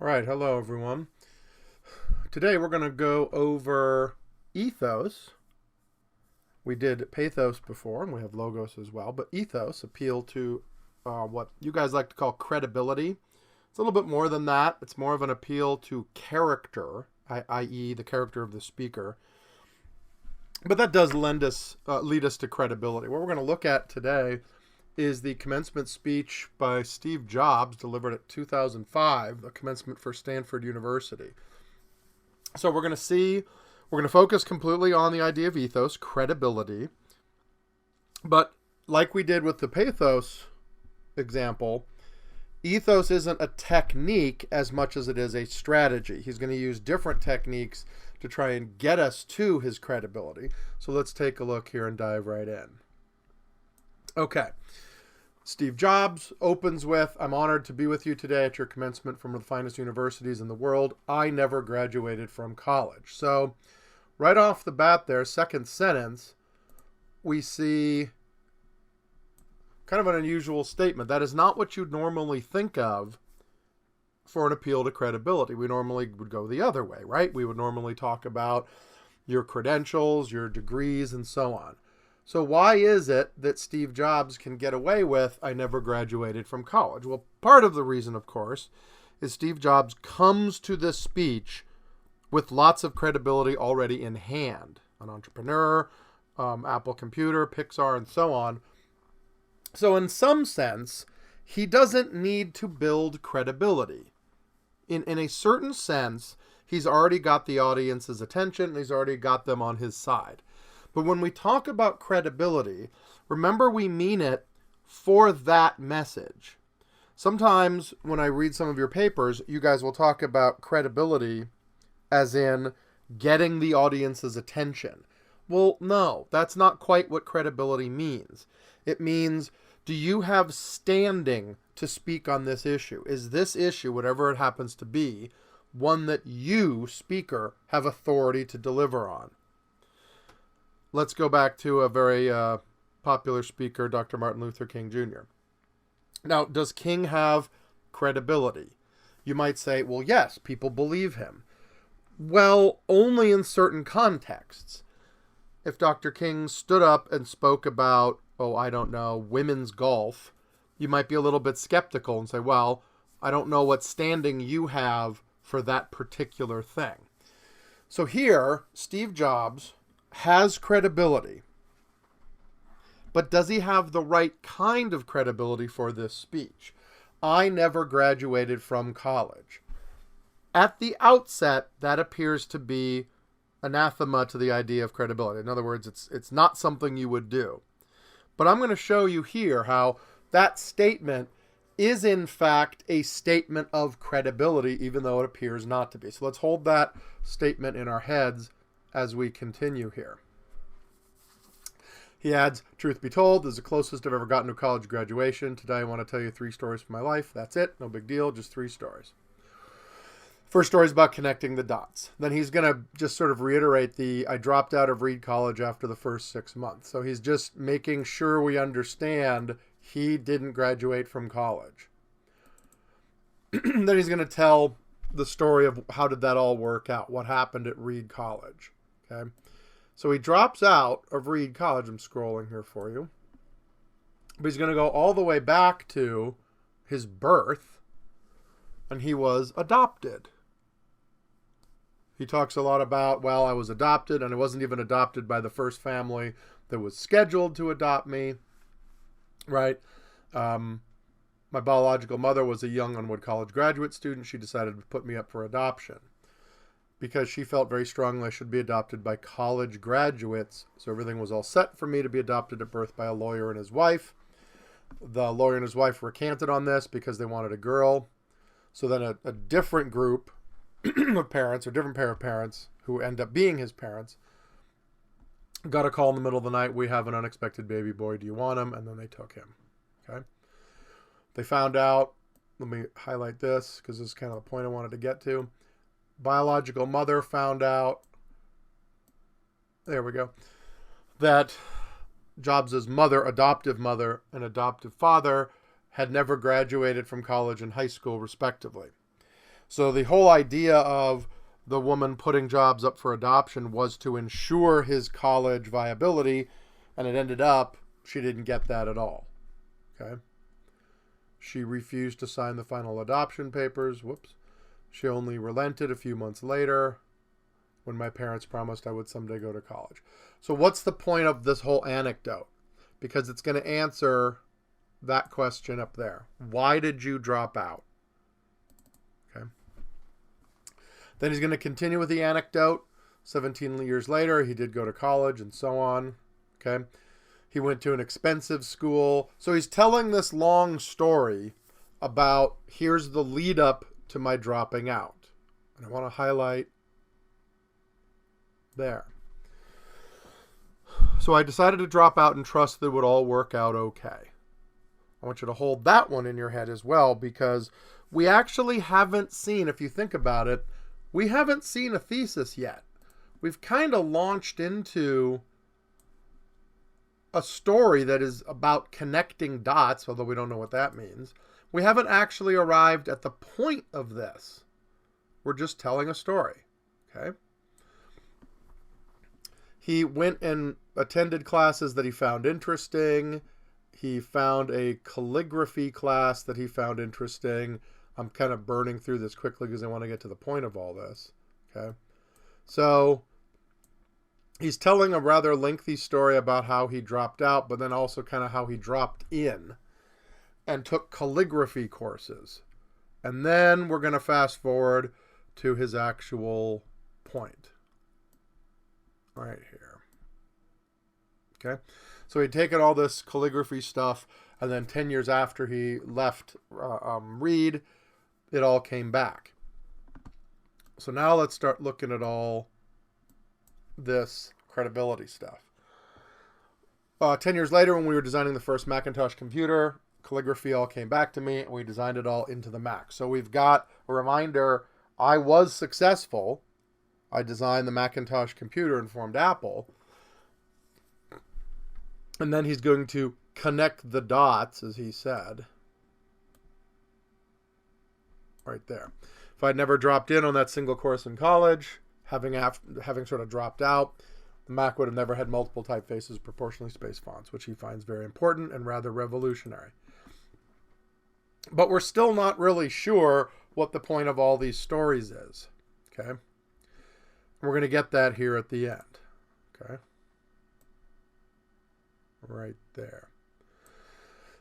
All right, hello everyone. Today we're going to go over ethos. We did pathos before, and we have logos as well, but ethos appeal to what you guys like to call credibility. It's a little bit more than that. It's more of an appeal to character, i.e., the character of the speaker. But that does lead us to credibility. What we're going to look at today is the commencement speech by Steve Jobs, delivered at 2005, the commencement for Stanford University. So we're going to focus completely on the idea of ethos, credibility. But like we did with the pathos example, ethos isn't a technique as much as it is a strategy. He's going to use different techniques to try and get us to his credibility. So let's take a look here and dive right in. Okay. Steve Jobs opens with, "I'm honored to be with you today at your commencement from one of the finest universities in the world. I never graduated from college." So right off the bat there, second sentence, we see kind of an unusual statement. That is not what you'd normally think of for an appeal to credibility. We normally would go the other way, right? We would normally talk about your credentials, your degrees, and so on. So why is it that Steve Jobs can get away with, "I never graduated from college"? Well, part of the reason, of course, is Steve Jobs comes to this speech with lots of credibility already in hand. An entrepreneur, Apple Computer, Pixar, and so on. So in some sense, he doesn't need to build credibility. In a certain sense, he's already got the audience's attention, and he's already got them on his side. But when we talk about credibility, remember we mean it for that message. Sometimes when I read some of your papers, you guys will talk about credibility as in getting the audience's attention. Well, no, that's not quite what credibility means. It means, do you have standing to speak on this issue? Is this issue, whatever it happens to be, one that you, speaker, have authority to deliver on? Let's go back to a very popular speaker, Dr. Martin Luther King Jr. Now, does King have credibility? You might say, well, yes, people believe him. Well, only in certain contexts. If Dr. King stood up and spoke about, I don't know, women's golf, you might be a little bit skeptical and say, well, I don't know what standing you have for that particular thing. So here, Steve Jobs has credibility, but does he have the right kind of credibility for this speech? "I never graduated from college." At the outset, that appears to be anathema to the idea of credibility. In other words, it's not something you would do. But I'm going to show you here how that statement is in fact a statement of credibility, even though it appears not to be. So let's hold that statement in our heads as we continue here. He adds, "Truth be told, this is the closest I've ever gotten to college graduation. Today I want to tell you 3 stories from my life. That's it. No big deal. Just 3 stories. First story is about connecting the dots." Then he's going to just sort of reiterate I dropped out of Reed College after the first 6 months. So he's just making sure we understand he didn't graduate from college. Then he's going to tell the story of how did that all work out, what happened at Reed College. Okay, so he drops out of Reed College. I'm scrolling here for you. But he's going to go all the way back to his birth, and he was adopted. He talks a lot about, I was adopted, and I wasn't even adopted by the first family that was scheduled to adopt me, right? My biological mother was a young Unwood College graduate student. She decided to put me up for adoption because she felt very strongly I should be adopted by college graduates. So everything was all set for me to be adopted at birth by a lawyer and his wife. The lawyer and his wife recanted on this because they wanted a girl. So then a different group of parents, or different pair of parents, who end up being his parents, got a call in the middle of the night, "We have an unexpected baby boy. Do you want him?" And then they took him. Okay. They found out, let me highlight this because this is kind of the point I wanted to get to. Biological mother found out, there we go, that Jobs' mother, adoptive mother, and adoptive father had never graduated from college and high school, respectively. So the whole idea of the woman putting jobs up for adoption was to ensure his college viability, and it ended up she didn't get that at all. Okay. She refused to sign the final adoption papers. Whoops. She only relented a few months later when my parents promised I would someday go to college. So what's the point of this whole anecdote? Because it's going to answer that question up there. Why did you drop out? Okay. Then he's going to continue with the anecdote. 17 years later, he did go to college and so on. Okay. He went to an expensive school. So he's telling this long story about here's the lead up to my dropping out. And I want to highlight there. So I decided to drop out and trust that it would all work out okay. I want you to hold that one in your head as well, because we actually haven't seen, if you think about it, we haven't seen a thesis yet. We've kind of launched into a story that is about connecting dots, although we don't know what that means. We haven't actually arrived at the point of this. We're just telling a story. Okay? He went and attended classes that he found interesting. He found a calligraphy class that he found interesting. I'm kind of burning through this quickly because I want to get to the point of all this. Okay? So he's telling a rather lengthy story about how he dropped out, but then also kind of how he dropped in and took calligraphy courses. And then we're going to fast forward to his actual point. Right here. Okay? So he'd taken all this calligraphy stuff, and then 10 years after he left Reed, it all came back. So now let's start looking at all this credibility stuff. 10 years later, when we were designing the first Macintosh computer, calligraphy all came back to me, and we designed it all into the Mac. So we've got a reminder, I was successful. I designed the Macintosh computer and formed Apple. And then he's going to connect the dots, as he said. Right there. If I'd never dropped in on that single course in college, having sort of dropped out, the Mac would have never had multiple typefaces, proportionally spaced fonts, which he finds very important and rather revolutionary. But we're still not really sure what the point of all these stories is. Okay? We're going to get that here at the end. Okay? Right there.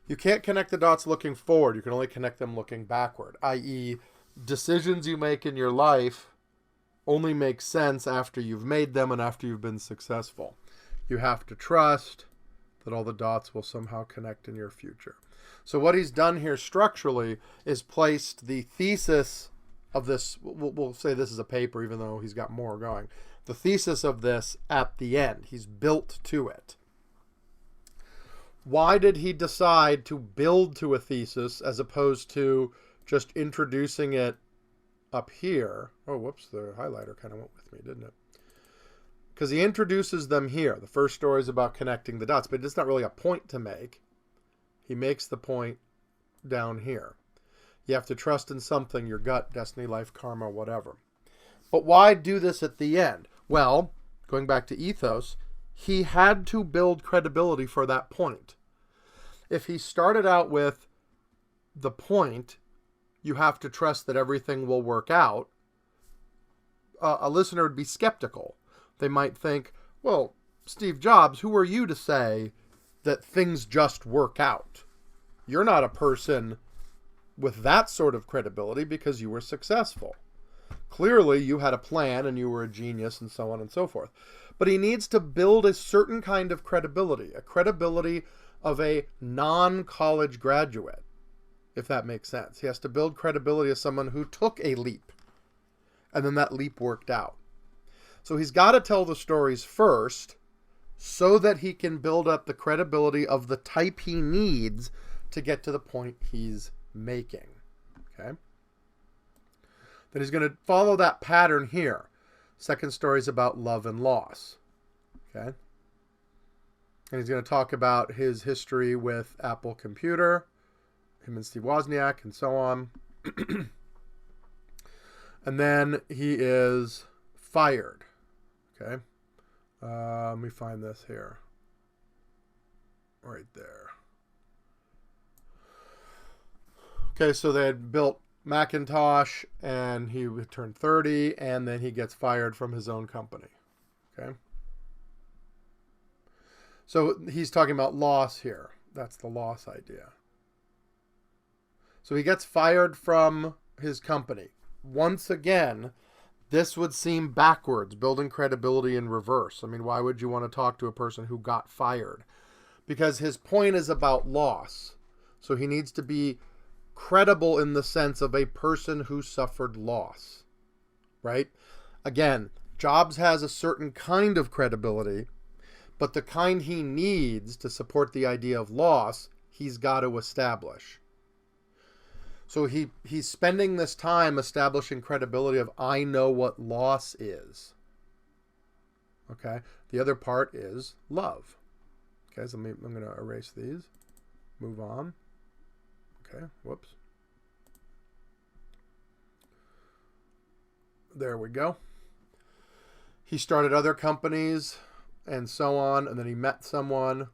You can't connect the dots looking forward. You can only connect them looking backward, i.e., decisions you make in your life only make sense after you've made them and after you've been successful. You have to trust that all the dots will somehow connect in your future. So what he's done here structurally is placed the thesis of this, we'll say this is a paper even though he's got more going, the thesis of this at the end. He's built to it. Why did he decide to build to a thesis as opposed to just introducing it up here? Oh, whoops, the highlighter kind of went with me, didn't it? Because he introduces them here. The first story is about connecting the dots, but it's not really a point to make. He makes the point down here. You have to trust in something, your gut, destiny, life, karma, whatever. But why do this at the end? Well, going back to Ethos, he had to build credibility for that point. If he started out with the point, you have to trust that everything will work out, a listener would be skeptical. They might think, well, Steve Jobs, who are you to say that things just work out? You're not a person with that sort of credibility because you were successful. Clearly, you had a plan and you were a genius and so on and so forth. But he needs to build a certain kind of credibility, a credibility of a non-college graduate, if that makes sense. He has to build credibility as someone who took a leap, and then that leap worked out. So he's got to tell the stories first so that he can build up the credibility of the type he needs to get to the point he's making. Okay? Then he's going to follow that pattern here. Second story is about love and loss. Okay? And he's going to talk about his history with Apple Computer, him and Steve Wozniak, and so on. And then he is fired. Okay. Let me find this here. Right there. Okay, so they had built Macintosh, and he turned 30, and then he gets fired from his own company. Okay. So he's talking about loss here. That's the loss idea. So he gets fired from his company. Once again, this would seem backwards, building credibility in reverse. I mean, why would you want to talk to a person who got fired? Because his point is about loss. So he needs to be credible in the sense of a person who suffered loss, right? Again, Jobs has a certain kind of credibility, but the kind he needs to support the idea of loss, he's got to establish. So he's spending this time establishing credibility of, I know what loss is. Okay? The other part is love. Okay, so I'm going to erase these. Move on. Okay, whoops. There we go. He started other companies and so on, and then he met someone,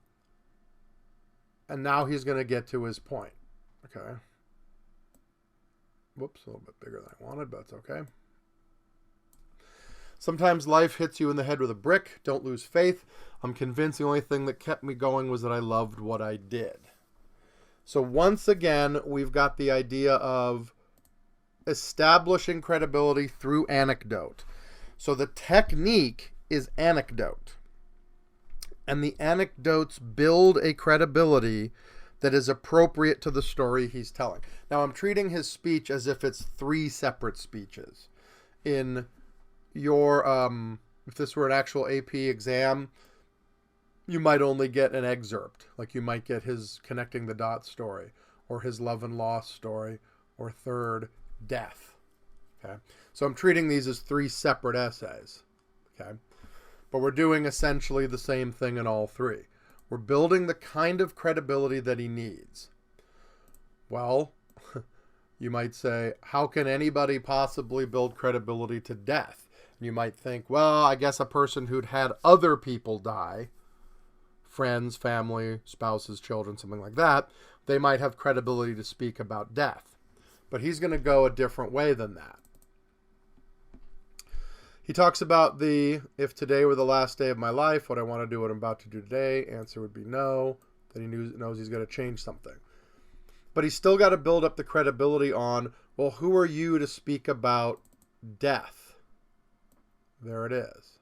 and now he's going to get to his point. Okay. Whoops, a little bit bigger than I wanted, but it's okay. Sometimes life hits you in the head with a brick. Don't lose faith. I'm convinced the only thing that kept me going was that I loved what I did. So once again, we've got the idea of establishing credibility through anecdote. So the technique is anecdote. And the anecdotes build a credibility that is appropriate to the story he's telling. Now, I'm treating his speech as if it's 3 separate speeches. In your, if this were an actual AP exam, you might only get an excerpt. Like you might get his connecting the dots story, or his love and loss story, or third, death. Okay, so I'm treating these as 3 separate essays. Okay, but we're doing essentially the same thing in all 3. We're building the kind of credibility that he needs. Well, you might say, how can anybody possibly build credibility to death? And you might think, well, I guess a person who'd had other people die, friends, family, spouses, children, something like that, they might have credibility to speak about death. But he's going to go a different way than that. He talks about if today were the last day of my life, would I want to do what I'm about to do today? Answer would be no. That he knows he's going to change something. But he's still got to build up the credibility on, well, who are you to speak about death? There it is.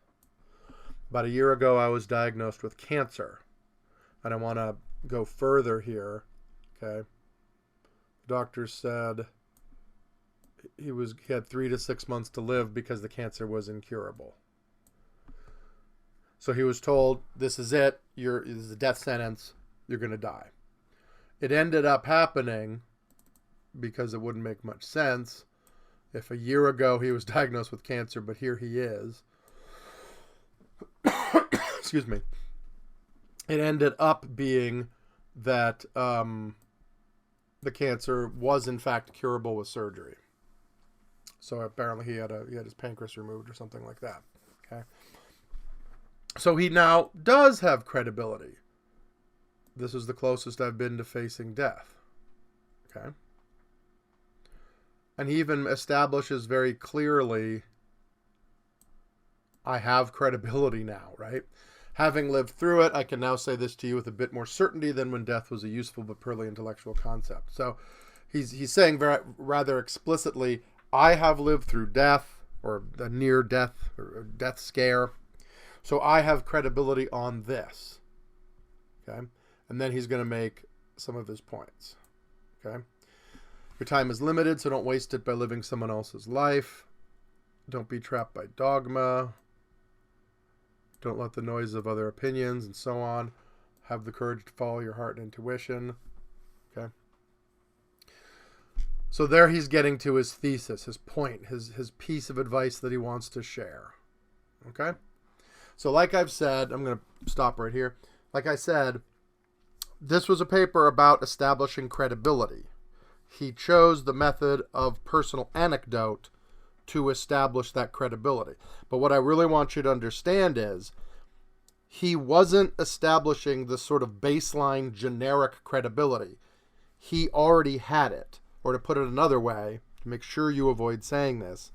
About a year ago, I was diagnosed with cancer. And I want to go further here. Okay. The doctor said he had 3 to 6 months to live because the cancer was incurable. So he was told, this is it. This is a death sentence. You're going to die. It ended up happening because it wouldn't make much sense if a year ago he was diagnosed with cancer, but here he is. Excuse me. It ended up being that the cancer was in fact curable with surgery. So apparently he had his pancreas removed or something like that. Okay. So he now does have credibility. This is the closest I've been to facing death. Okay. And he even establishes very clearly, I have credibility now, right? Having lived through it, I can now say this to you with a bit more certainty than when death was a useful but purely intellectual concept. So he's saying rather explicitly, I have lived through death, or a near death, or a death scare. So I have credibility on this. Okay? And then he's going to make some of his points. Okay? Your time is limited, so don't waste it by living someone else's life. Don't be trapped by dogma. Don't let the noise of other opinions and so on. Have the courage to follow your heart and intuition. Okay? So there he's getting to his thesis, his point, his piece of advice that he wants to share. Okay? So like I've said, I'm going to stop right here. Like I said, this was a paper about establishing credibility. He chose the method of personal anecdote to establish that credibility. But what I really want you to understand is he wasn't establishing the sort of baseline generic credibility. He already had it. Or to put it another way, to make sure you avoid saying this,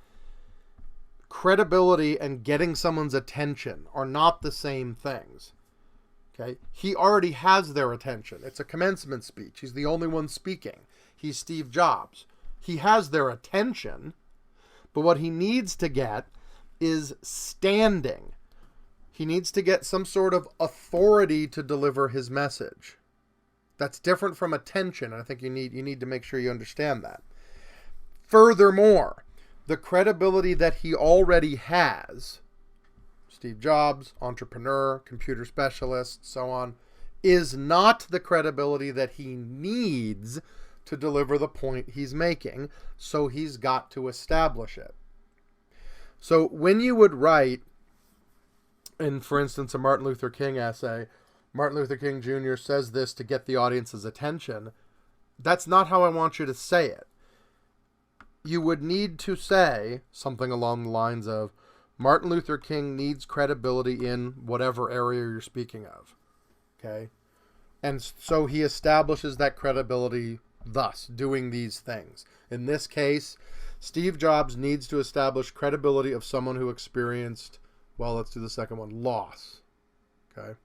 credibility and getting someone's attention are not the same things. Okay? He already has their attention. It's a commencement speech. He's the only one speaking. He's Steve Jobs. He has their attention, but what he needs to get is standing. He needs to get some sort of authority to deliver his message. That's different from attention. I think you need to make sure you understand that. Furthermore, the credibility that he already has, Steve Jobs, entrepreneur, computer specialist, so on, is not the credibility that he needs to deliver the point he's making, so he's got to establish it. So when you would write, in, for instance, a Martin Luther King essay, Martin Luther King Jr. says this to get the audience's attention, that's not how I want you to say it. You would need to say something along the lines of, Martin Luther King needs credibility in whatever area you're speaking of. Okay? And so he establishes that credibility thus, doing these things. In this case, Steve Jobs needs to establish credibility of someone who experienced, well, let's do the second one, loss. Okay?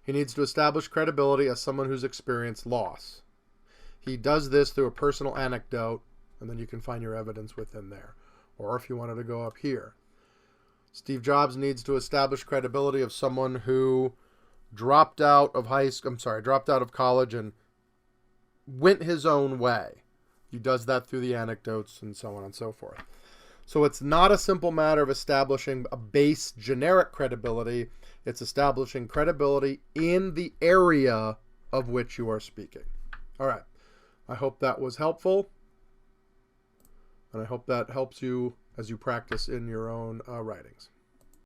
He needs to establish credibility as someone who's experienced loss. He does this through a personal anecdote, and then you can find your evidence within there. Or if you wanted to go up here. Steve Jobs needs to establish credibility of someone who dropped out of college and went his own way. He does that through the anecdotes and so on and so forth. So it's not a simple matter of establishing a base generic credibility. It's establishing credibility in the area of which you are speaking. All right. I hope that was helpful. And I hope that helps you as you practice in your own writings.